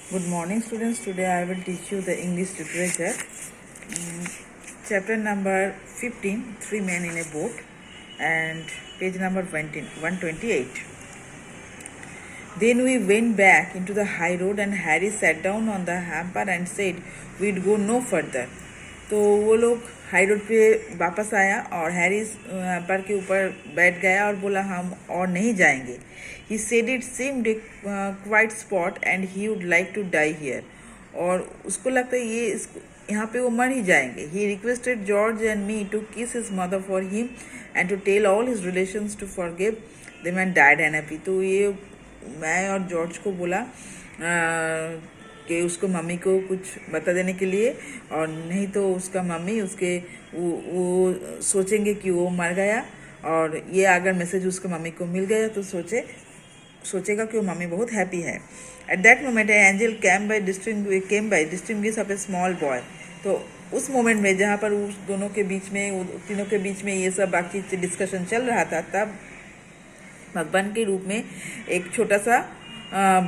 Good morning, students. Today I will teach you the English literature. Chapter number 15, Three Men in a Boat, and page number 128. Then we went back into the high road and Harry sat down on the hamper and said we'd go no further. तो वो लोग high road पे वापस आया और Harry hamper के ऊपर बैठ गया और बोला हम और नहीं जाएंगे. He said it seemed a quiet spot and he would like to die here. और उसको लगता है ये यहाँ पे वो मर ही जाएंगे. He requested George and me to kiss his mother for him and to tell all his relations to forgive them and died unhappy. तो ये मैं और जॉर्ज को बोला कि उसको मम्मी को कुछ बता देने के लिए, और नहीं तो उसका मम्मी उसके वो सोचेंगे कि वो मर गया, और ये अगर मैसेज उसके मम्मी को मिल गया तो सोचेगा कि वो मम्मी बहुत हैप्पी है. At that moment angel came by distinguish of A small boy. तो उस मोमेंट में जहाँ पर उस दोनों के बीच में तीनों के बीच में ये सब बातचीत डिस्कशन चल रहा था, तब भगवान के रूप में एक छोटा सा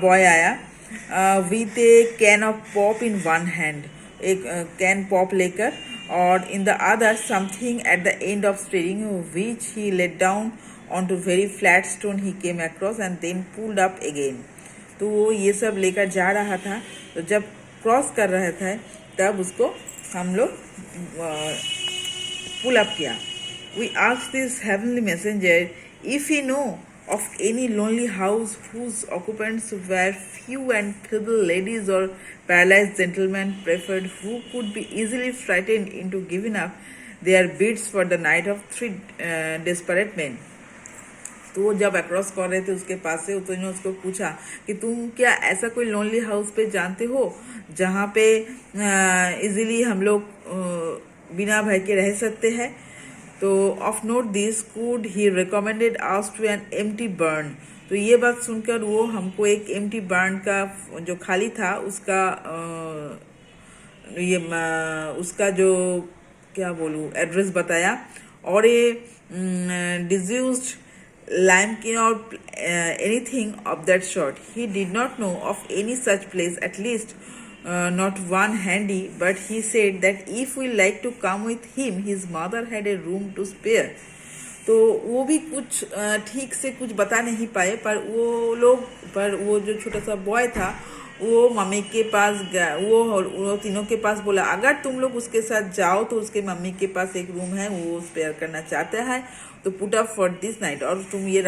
बॉय आया with a can of pop in one hand, एक कैन पॉप लेकर, और in the other something at the end of steering which he let down on to very flat stone he came across and then pulled up again. तो वो ये सब लेकर जा रहा था. तो जब क्रॉस कर रहा था तब उसको हम लोग पुल अप किया. We asked this heavenly messenger if he know of any lonely house whose occupants were few and feeble ladies or paralyzed gentlemen preferred, who could be easily frightened into giving up their beads for the night of three desperate men. तो वो जब across कर रहे थे उसके पास से, तो उन्होंने उसको पूछा कि तुम क्या ऐसा कोई लोनली हाउस पे जानते हो जहाँ पे इजीली हम लोग बिना भय के रह सकते हैं. तो of note this could he recommended us to an empty barn. तो ये बात सुनकर वो हमको एक एम्प्टी बर्न का जो खाली था उसका जो क्या बोलूँ एड्रेस बताया, और ये डिज्यूज्ड लाइमकिन और anything of that sort. He did not know of any such place, at least not one handy, but he said that if we like to come with him, his mother had a room to spare. तो वो भी कुछ ठीक से कुछ बता नहीं पाए, पर वो जो छोटा सा बॉय था वो मम्मी के पास गया. वो तीनों के पास बोला अगर तुम लोग उसके साथ जाओ तो उसके मम्मी के पास एक रूम है, वो स्पेयर करना चाहता है, तो put up for this night, और तुम ये एक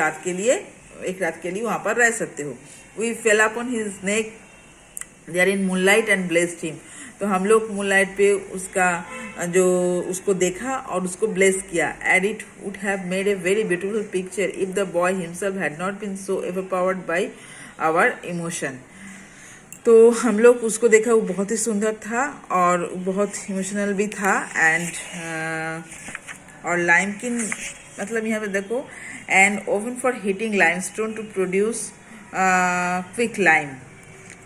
रात के लिए वहाँ पर रह सकते हो. We fell upon his neck there in moonlight and blessed him. तो हम लोग मूनलाइट पे उसको देखा और उसको ब्लेस किया. And it would have made a very beautiful picture if the boy himself had not been so overpowered by our emotion. तो हम लोग उसको देखा, वो बहुत ही सुंदर था और बहुत इमोशनल भी था. एंड और लाइमकिन मतलब यहाँ पे देखो, and oven for heating limestone to produce quick lime.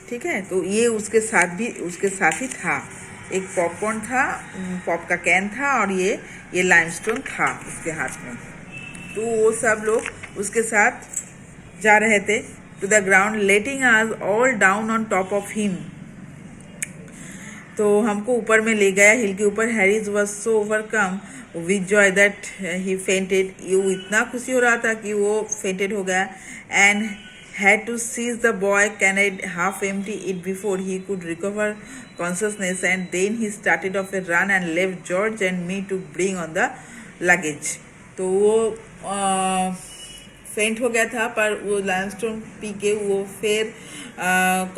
ठीक है, तो ये उसके साथ ही था. एक पॉपकॉर्न था, पॉप का कैन था, और ये लाइमस्टोन था उसके हाथ में. तो वो सब लोग उसके साथ जा रहे थे to the ground, letting us all down on top of him. तो हमको ऊपर में ले गया, हिल के ऊपर. Harry was so overcome with joy that he fainted. ये इतना खुशी हो रहा था कि वो फेंटेड हो गया. And had to seize the boy carried half empty it before he could recover consciousness, and then he started off a run and left George and me to bring on the luggage. तो वो फेंट हो गया था, पर वो limestone P के वो फिर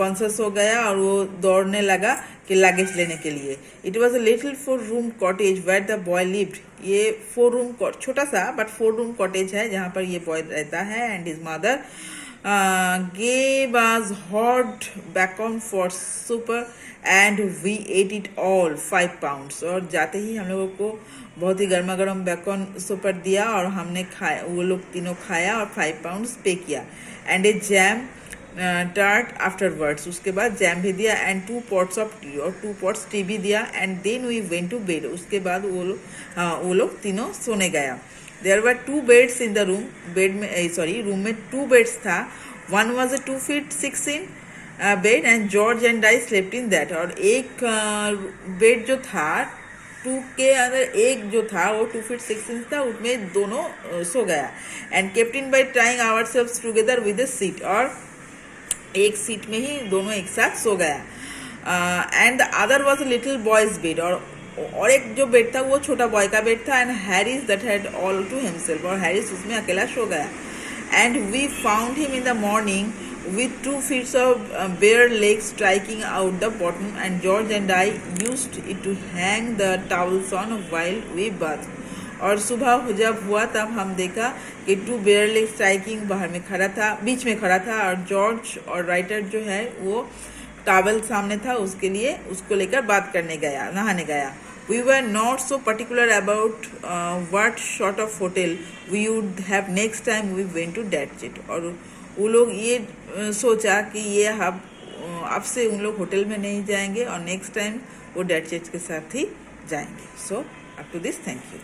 कॉन्शियस हो गया और वो दौड़ने लगा कि लगेज लेने के लिए. It was a little 4-room cottage where the boy lived. ये 4-room छोटा सा बट 4-room कॉटेज है जहाँ पर ये बॉय रहता है. And his mother gave us hot bacon for supper and we ate it all 5 pounds. और जाते ही हम लोगों को बहुत ही गर्मा गर्म बेकन सुपर दिया और हमने खाया, वो लोग तीनों खाया और 5 pounds पे किया. And A jam tart afterwards, उसके बाद जैम भी दिया. एंड 2 pots ऑफ टी, और 2 pots टी भी दिया. And then we went to bed. उसके बाद वो लोग तीनों सोने गया. There were 2 beds in the room. Room में 2 बेड्स था. One was a 2 feet 6 inch bed and George and I slept in that. और एक बेड जो था 2 के अंदर एक जो था वो 2 फीट 6 इंच था, उसमें दोनों सो गया। And kept in by tying ourselves together with a sheet, और एक सीट में ही दोनों एक साथ सो गया। And the other was a little boys bed, और एक जो बेड था वो छोटा बॉय का बेड था। And Harris that had all to himself, और हैरिस उसमें अकेला सो गया। And we found him in the morning with 2 feet of bare legs striking out the bottom, and George and I used it to hang the towels on while we bathed. और सुबह जब हुआ तब हम देखा कि 2 bare legs striking बाहर में खड़ा था, बीच में खड़ा था, और जॉर्ज और राइटर जो है वो टॉवल सामने था, उसके लिए उसको लेकर बात करने गया, नहाने गया। We were not so particular about what sort of hotel we would have next time we went to Datchet. और वो लोग ये सोचा कि ये अब से उन लोग होटल में नहीं जाएंगे और नेक्स्ट टाइम वो डेटचेट के साथ ही जाएंगे। So up to this, thank you.